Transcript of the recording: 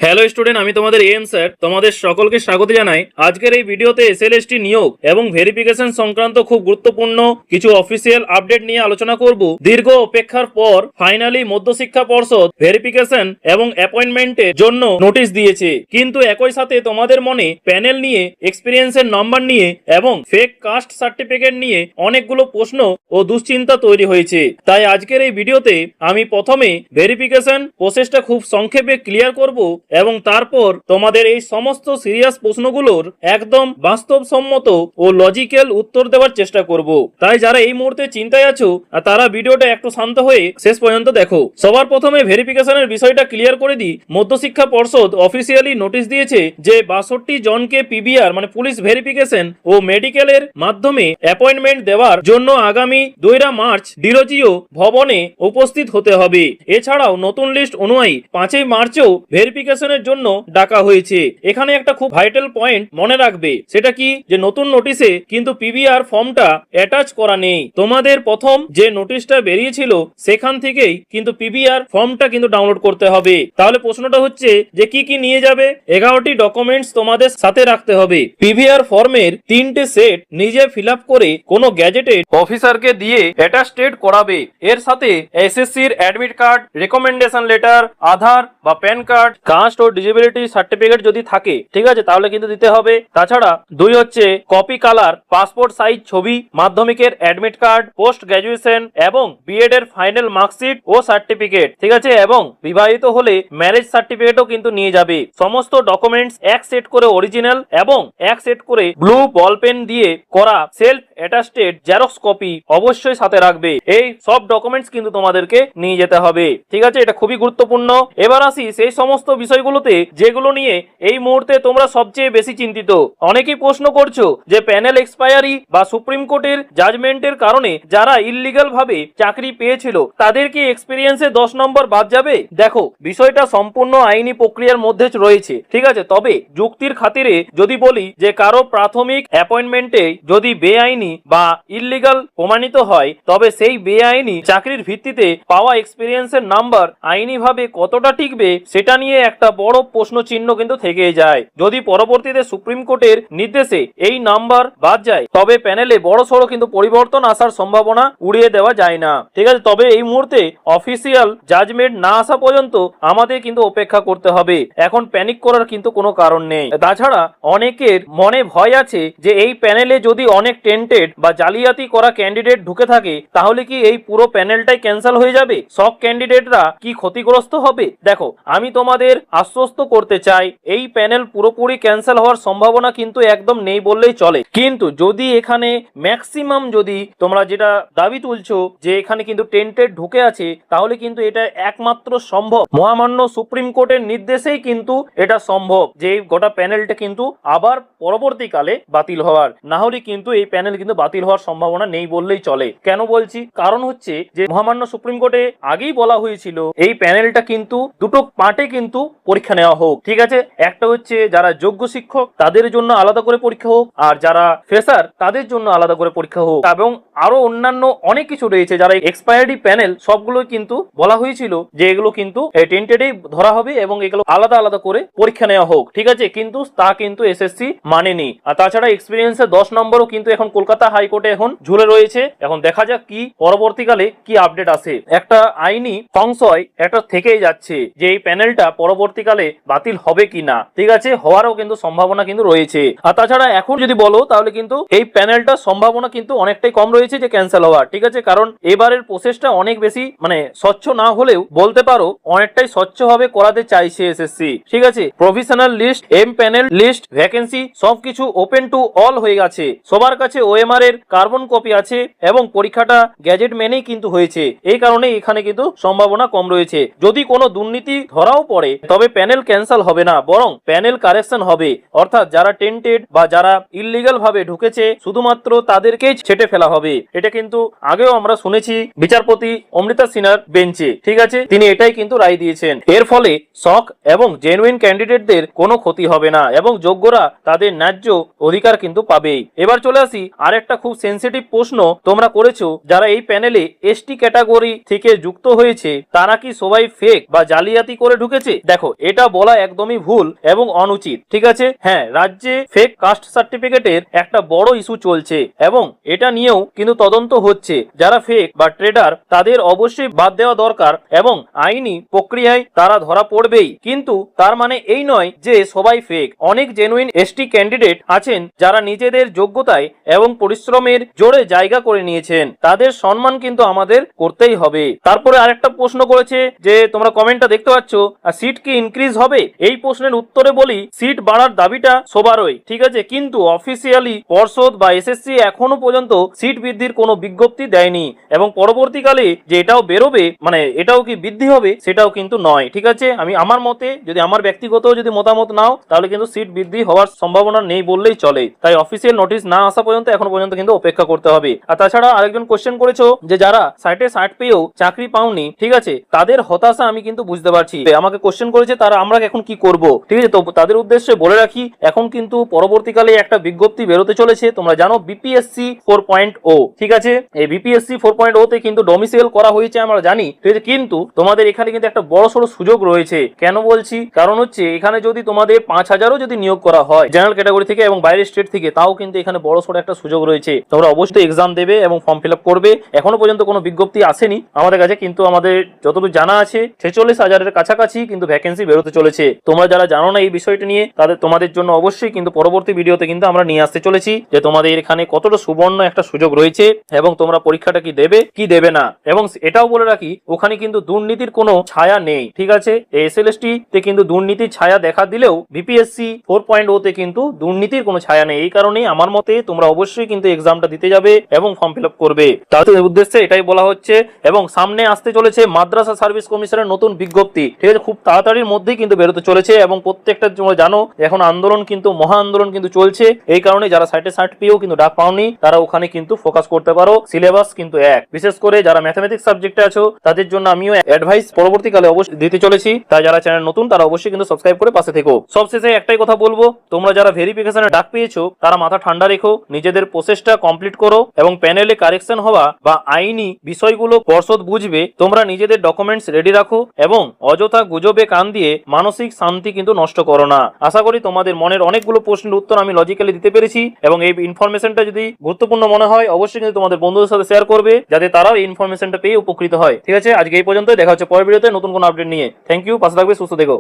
Hello student, আমি তোমাদের M sir তোমাদের সকলকে স্বাগত জানাই। আজকের এই ভিডিওতে এসএলএসটি নিয়োগ এবং ভেরিফিকেশন সংক্রান্ত খুব গুরুত্বপূর্ণ কিছু অফিসিয়াল আপডেট নিয়ে আলোচনা করব। দীর্ঘ অপেক্ষার পর ফাইনালি মধ্যশিক্ষা পর্ষদ ভেরিফিকেশন এবং অ্যাপয়েন্টমেন্টের জন্য নোটিশ দিয়েছে, কিন্তু একই সাথে তোমাদের মনে প্যানেল নিয়ে, এক্সপিরিয়েন্সের নাম্বার নিয়ে এবং ফেক কাস্ট সার্টিফিকেট নিয়ে অনেকগুলো প্রশ্ন ও দুশ্চিন্তা তৈরি হয়েছে। তাই আজকের এই ভিডিওতে আমি প্রথমে ভেরিফিকেশন প্রসেসটা খুব সংক্ষেপে ক্লিয়ার করব এবং তারপর তোমাদের এই সমস্ত সিরিয়াস প্রশ্নগুলোর একদম বাস্তবসম্মত ও লজিক্যাল উত্তর দেওয়ার চেষ্টা করব। তাই যারা এই মুহূর্তে চিন্তায় আছো তারা ভিডিওটা একটু শান্ত হয়ে শেষ পর্যন্ত দেখো। সবার প্রথমে ভেরিফিকেশনের বিষয়টা ক্লিয়ার করে দিই। মধ্যশিক্ষা পর্ষদ অফিসিয়ালি নোটিশ দিয়েছে যে 62 জনকে পিবিআর মানে পুলিশ ভেরিফিকেশন ও মেডিকেলের মাধ্যমে অ্যাপয়েন্টমেন্ট দেওয়ার জন্য আগামী 2 মার্চ ডিরোজিও ভবনে উপস্থিত হতে হবে। এছাড়াও নতুন লিস্ট অনুযায়ী 5 মার্চেও ভেরিফিকেশনের জন্য ডাকা হয়েছে। এখানে একটা খুব ভাইটাল পয়েন্ট মনে রাখবে, সেটা কি যে নতুন নোটিশে কিন্তু পিবিআর ফর্মটা অ্যাটাচ করা নেই। তোমাদের প্রথম যে নোটিশটা বেরিয়েছিল সেখান থেকেই কিন্তু পিবিআর ফর্মটা কিন্তু ডাউনলোড করতে হবে। তাহলে প্রশ্নটা হচ্ছে যে কি কি নিয়ে যাবে? 11টি ডকুমেন্টস তোমাদের সাথে রাখতে হবে। পিবিআর ফর্মের 3টে সেট নিজে ফিল আপ করে কোনো গ্যাজেটেড অফিসারকে দিয়ে অ্যাটাস্টেড করাবে। এর সাথে এসএসসির অ্যাডমিট কার্ড, রেকমেন্ডেশন লেটার, আধার বা প্যান কার্ড, কাস্ট ও ডিসেবিলিটি সার্টিফিকেট যদি থাকে, ঠিক আছে, তাহলে কিন্তু দিতে হবে। তাছাড়া 2 হচ্ছে কপি কালার পাসপোর্ট সাইজ ছবি, মাধ্যমিকের অ্যাডমিট কার্ড, পোস্ট গ্রাজুয়েশন এবং বিএড এর ফাইনাল মার্কশিট ও সার্টিফিকেট, ঠিক আছে, এবং বিবাহিত হলে ম্যারেজ সার্টিফিকেটও কিন্তু নিয়ে যাবে। সমস্ত ডকুমেন্টস এক সেট করে অরিজিনাল এবং এক সেট করে ব্লু বল পেন দিয়ে করা সেলফ অ্যাটাস্টেড জেরক্স কপি অবশ্যই সাথে রাখবে। এই সব ডকুমেন্টস কিন্তু তোমাদেরকে নিয়ে যেতে হবে, ঠিক আছে, এটা খুবই গুরুত্বপূর্ণ। এবার আসি সেই সমস্ত বিষয়গুলোতে যেগুলো নিয়ে এই মুহূর্তে তোমরা সবচেয়ে বেশি চিন্তিত। অনেকেই প্রশ্ন করছো যে প্যানেল এক্সপায়ারি বা সুপ্রিম কোর্টের জাজমেন্টের কারণে যারা ইললিগাল ভাবে চাকরি পেয়েছিল তাদের কি এক্সপিরিয়েন্সে 10 নম্বর বাদ যাবে? দেখো, বিষয়টা সম্পূর্ণ আইনি প্রক্রিয়ার মধ্যে রয়েছে, ঠিক আছে। তবে যুক্তির খাতিরে যদি বলি যে কারো প্রাথমিক অ্যাপয়েন্টমেন্টে যদি বেআইনি বা ইললিগাল প্রমাণিত হয়, তবে সেই বেআইনি চাকরির ভিত্তিতে পাওয়া এক্সপিরিয়েন্সের নাম্বার আইনিভাবে কতটা টিকবে সেটা নিয়ে একটা বড় প্রশ্ন চিহ্ন কিন্তু থেকে যায়। যদি পরবর্তীতে সুপ্রিম কোর্টের নির্দেশে এই নাম্বার বাদ যায় তবে প্যানেলে বড় সড়ো কিন্তু পরিবর্তন আসার সম্ভাবনা উড়িয়ে দেওয়া যায় না, ঠিক আছে। তবে এই মুহূর্তে অফিসিয়াল জাজমেন্ট না আসা পর্যন্ত আমাদের কিন্তু অপেক্ষা করতে হবে। এখন প্যানিক করার কিন্তু কোনো কারণ নেই। তাছাড়া অনেকের মনে ভয় আছে যে এই প্যানেলে যদি অনেক টেন্টেড বা জালিয়াতি করা ক্যান্ডিডেট ঢুকে থাকে তাহলে কি এই পুরো প্যানেলটাই ক্যান্সেল হয়ে যাবে? সব ক্যান্ডিডেটরা কি ক্ষতিগ্রস্ত হবে? দেখো, আমি তোমাদের আশ্বস্ত করতে চাই এই প্যানেল পুরোপুরি ক্যান্সেল হওয়ার সম্ভাবনা কিন্তু একদম নেই বললেই চলে। কিন্তু যদি এখানে ম্যাক্সিমাম যদি তোমরা যেটা দাবি তুলছো যে এখানে কিন্তু টেন্টেড ঢুকে আছে, তাহলে কিন্তু এটা একমাত্র সম্ভব মহামান্য সুপ্রিম কোর্টের নির্দেশেই কিন্তু এটা সম্ভব যে গোটা প্যানেলটা কিন্তু আবার পরবর্তীকালে বাতিল হওয়ার। না হলে কিন্তু এই প্যানেল কিন্তু বাতিল হওয়ার সম্ভাবনা নেই বললেই চলে। কেন বলছি? কারণ হচ্ছে যে মহামান্য সুপ্রিম কোর্টে আগেই বলা হয়েছিল এই প্যানেলটা কিন্তু দুটো পার্টে কিন্তু পরীক্ষা নেওয়া হোক, ঠিক আছে। একটা হচ্ছে যারা যোগ্য শিক্ষক তাদের জন্য আলাদা করে পরীক্ষা হোক, আর যারা ফ্রেশার তাদের জন্য আলাদা করে পরীক্ষা হোক, এবং আরো অন্যান্য অনেক কিছু রয়েছে যারা এক্সপায়ারি প্যানেল সবগুলো কিন্তু বলা হয়েছিল যে এগুলো কিন্তু টেন্টেডেই ধরা হবে এবং এগুলো আলাদা আলাদা করে পরীক্ষা নেওয়া হোক, ঠিক আছে। কিন্তু তা কিন্তু এসএসসি মানেনি। আর তাছাড়া এক্সপিরিয়েন্সের 10 নম্বরও কিন্তু এখন কলকাতা হাইকোর্টে এখন ঝুলে রয়েছে। এখন দেখা যাক কি পরবর্তীকালে কি আপডেট আসে। একটা আইনি সংশয় একটা থেকেই যাচ্ছে যে এই প্যানেলটা পরবর্তীকালে বাতিল হবে কিনা, ঠিক আছে, হওয়ারও কিন্তু সম্ভাবনা কিন্তু রয়েছে। আর তাছাড়া এখন যদি বলো তাহলে কিন্তু এই প্যানেলটার সম্ভাবনা কিন্তু অনেকটাই কম রয়েছে যে ক্যান্সেল হওয়ার, ঠিক আছে। কারণ এবারের প্রসেসটা অনেক বেশি মানে স্বচ্ছ না হলেও বলতে পারো অনেকটাই স্বচ্ছভাবে করাতে চাইছে এসএসসি, ঠিক আছে। Provisional list, empanel list, vacancy সবকিছু ওপেন টু অল হয়ে গেছে। সবার কাছে ওএমআর এর কার্বন কপি আছে এবং পরীক্ষাটা গ্যাজেট মেনেই কিন্তু হয়েছে। এই কারণে এখানে কিন্তু সম্ভাবনা কম রয়েছে। যদি কোনো দুর্নীতি ধরাও পড়ে তবে প্যানেল ক্যান্সেল হবে না, বরং প্যানেল কারেকশন হবে। অর্থাৎ যারা টেন্টেড বা যারা ইললিগাল ভাবে ঢুকেছে শুধুমাত্র তাদেরকেই ছেটে ফেলা হবে। এটা কিন্তু আগেও আমরা শুনেছি বিচারপতি অমৃতা সিনহার বেঞ্চে, ঠিক আছে, তিনি এটাই কিন্তু রায় দিয়েছেন। এর ফলে শক এবং জেনুইন ক্যান্ডিডেটদের কোনো ক্ষতি হবে না এবং যোগ্যরা তাদের ন্যায্য অধিকার কিন্তু পাবেই। এবার চলে আসি আরেকটা খুব সেনসিটিভ প্রশ্ন তোমরা করেছো, যারা এই প্যানেলে এসটি ক্যাটাগরি থেকে যুক্ত হয়েছে তারা কি সবাই ফেক বা জালিয়াতি করে ঢুকেছে? দেখো, এটা বলা একদমই ভুল এবং অনুচিত। ঠিক আছে, হ্যাঁ, রাজ্যে ফেক কাস্ট সার্টিফিকেটের একটা বড় ইস্যু চলছে এবং এটা নিয়েও কিন্তু তদন্ত হচ্ছে। যারা ফেক বা ট্রেডার তাদের অবশ্যই বাদ দেওয়া দরকার এবং আইনি প্রক্রিয়ায় তারা ধরা পড়বেই। কিন্তু তার মানে এই নয় যে সবাই ফেক। অনেক জেনুইন এসটি ক্যান্ডিডেট আছেন যারা নিজেদের যোগ্যতায় এবং পরিশ্রমের জোরে জায়গা করে নিয়েছেন, তাদের সম্মান কিন্তু আমাদের করতেই হবে। তারপরে আরেকটা প্রশ্ন করেছে যে তোমরা কমেন্টটা দেখতে পাচ্ছ, সিট কি ইনক্রিজ হবে? এই প্রশ্নের উত্তরে বলি, সিট বাড়ার দাবিটা সবারই, ঠিক আছে, কিন্তু অফিসিয়ালি পর্ষদ বা এসএসসি এখনো পর্যন্ত সিট বৃদ্ধির কোনো বিজ্ঞপ্তি দেয়নি এবং পরবর্তীকালে যে এটাও বেরোবে, মানে এটাও কি বৃদ্ধি হবে সেটাও কিন্তু নয়। ঠিক আছে, আমি আমার মতে, যদি আমার ব্যক্তিগত যদি মতামত নাও, তাহলে কিন্তু সিট বৃদ্ধি হওয়ার সম্ভাবনা নেই বললেই চলে। তাই অফিসিয়াল নোটিশ না আসা পর্যন্ত এখনো পর্যন্ত কিন্তু অপেক্ষা করতে হবে। আর তাছাড়া আরেকজন কোশ্চেন করেছো যে যারা সাইটে 60 পেয়েও চাকরি পাওনি, ঠিক আছে, তাদের হতাশা আমি কিন্তু বুঝতে পারছি। আমাকে কোশ্চেন করেছে তারা আমরা এখন কি করব, ঠিক আছে। তো তাদের উদ্দেশ্যে বলে রাখি, এখন কিন্তু পরবর্তীকালে একটা বিজ্ঞপ্তি বেরোতে চলেছে। তোমরা জানো বিপিএসসি 4.0, ঠিক আছে। এই বিপিএসসি 4.0 তে কিন্তু ডোমিসাইল করা হয়েছে আমরা জানি, ঠিক আছে, কিন্তু তোমাদের এখানে কিন্তু একটা বড় সড়ো সুযোগ রয়েছে। কেন বলছি? কারণ হচ্ছে এখানে যদি তোমাদের 5000ও যদি নিয়োগ করা হয় জেনারেল ক্যাটাগরি থেকে এবং বাইরের স্টেট থেকে, তাও কিন্তু এখানে বড় সড়ো একটা সুযোগ রয়েছে। তোমরা অবশ্যই এক্সাম দেবে এবং ফর্ম ফিল আপ করবে। এখনো পর্যন্ত কোনো বিজ্ঞপ্তি আসেনি আমাদের কাছে, কিন্তু আমাদের যতদূর জানা আছে 46,000-এর কাছাকাছি কিন্তু ভ্যাকেন্সি বেরোতে চলেছে। তোমরা যারা জানো না এই বিষয়টি নিয়ে, তোমাদের জন্য অবশ্যই কিন্তু পরবর্তী ভিডিওতে কিন্তু আমরা নিয়ে আসতে চলেছি যে তোমাদের এখানে কতটা সুবর্ণ একটা সুযোগ রয়েছে এবং তোমরা পরীক্ষাটা কি দেবে কি দেবে না। এবং এটাও বলে রাখি, ওখানে কিন্তু দুর্নীতির কোনো ছায়া নেই, ঠিক আছে। এসএলএসটি তে কিন্তু দুর্নীতির ছায়া দেখা দিলেও বিপিএসসি 4.0 তে কিন্তু দুর্নীতির কোনো ছায়া নেই। এই কারণেই আমার মতে তোমরা অবশ্যই কিন্তু এক্সামটা দিতে যাবে এবং ফর্ম ফিল আপ করবে। তাদের উদ্দেশ্যে এটাই বলা হচ্ছে। এবং সামনে আসতে চলেছে মাদ্রাসা সার্ভিস কমিশনের নতুন বিজ্ঞপ্তি, ঠিক আছে, খুব তাড়াতাড়ির মধ্যেই কিন্তু বেরোতে চলেছে। এবং প্রত্যেকটা তোমরা জানো এখন আন্দোলন কিন্তু মহা আন্দোলন কিন্তু চলছে। এই কারণে যারা সাইটে 60 পেয়েও কিন্তু ডাক পাওনি, তারা ওখানে কিন্তু ফোকাস করতে পারো। সিলেবাস কিন্তু এক, বিশেষ করে যারা ম্যাথমেটিক্স সাবজেক্টে আছো তাদের জন্য আমিও অ্যাডভাইস পরবর্তীকালে অবশ্যই দিতে চলেছি। তাই যারা চ্যানেল নতুন তারা অবশ্যই কিন্তু সাবস্ক্রাইব করে পাশে থেকো। সবশেষে একটাই কথা বলবো, তোমরা যারা ভেরিফিকেশনে ডাক পেয়েছো তারা মাথা ঠান্ডা রেখো, নিজেদের প্রসেসটা কমপ্লিট করো এবং প্যানেলে কারেকশন হওয়া বা আইনি বিষয়গুলো পর্ষদ বুঝবে। তোমরা নিজেদের ডকুমেন্টস রেডি রাখো এবং অযথা গুজবে কান দিয়ে মানসিক শান্তি কিন্তু নষ্ট করো না। আশা করি তোমাদের মনের অনেকগুলো প্রশ্নের উত্তর আমি লজিক্যালি দিতে পেরেছি এবং এই ইনফরমেশনটা যদি গুরুত্বপূর্ণ মনে হয় অবশ্যই কিন্তু তোমাদের বন্ধুদের সাথে শেয়ার করবে, যাতে তারাও এই ইনফরমেশনটা পেয়ে উপকৃত হয়। ঠিক আছে, আজকে এই পর্যন্ত, দেখা হচ্ছে পরের ভিডিওতে নতুন কোনো আপডেট নিয়ে। থ্যাংক ইউ, পাশে থাকবে, সুস্থ থেকো।